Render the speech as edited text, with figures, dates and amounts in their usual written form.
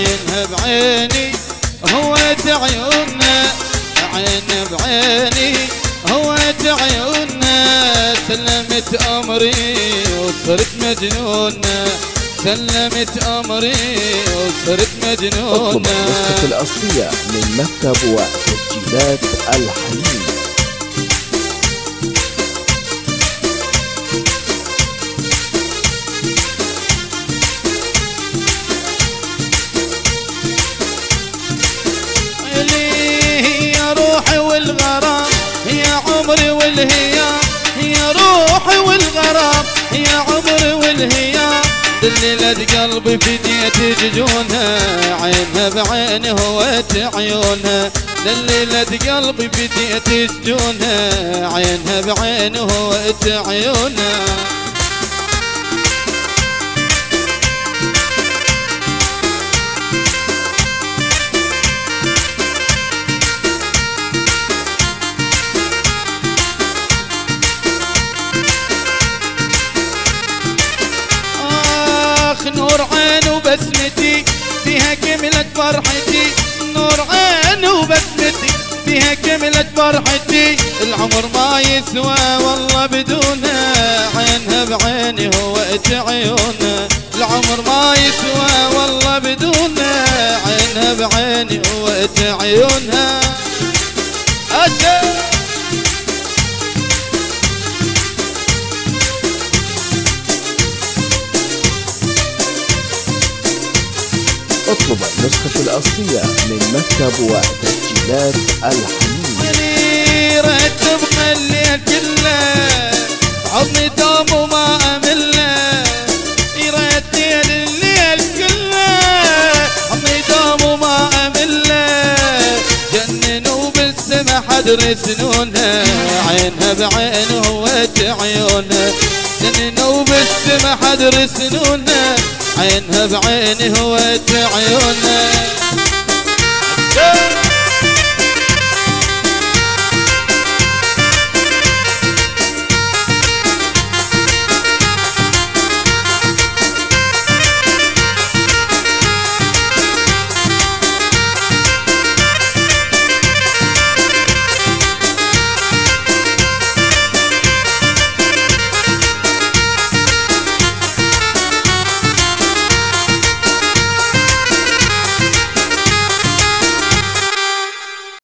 عينها بعيني هوت عيونها، عين بعيني هوت عيونها. سلمت أمري وصرت مجنونة، سلمت أمري وصرت مجنونة. اطلب النسخة الأصلية من مكتب وتسجيلات الحليم. يا روحي والغرام يا عمري والهيام، يا روحي والغرام يا عمري والهيام. دللت قلبي بديت ججونها، عينها بعيني هوت عيونها. دللت قلبي بديت ججونها، عينها بعيني هوت عيونها. نور عين وبسمتي فيها كملت فرحتي، نور عين وبسمتي فيها كملت فرحتي. العمر ما يسوى والله بدونها، عينها بعيني هوت عيونها. العمر ما يسوى والله بدونها، عينها بعيني هوت عيونها. اطلب النسخة الأصلية من مكتب وتسجيلات الحليم. ريت تبقى الليل كله عظمي دوم وما أمله، ريت الليل كله عظمي دوم وما أمله. جننوا بالسما حدر سنونها، عينها بعين هوت عيونها. جننوا بالسما حدر سنونها، عينها بعيني هوت عيونها.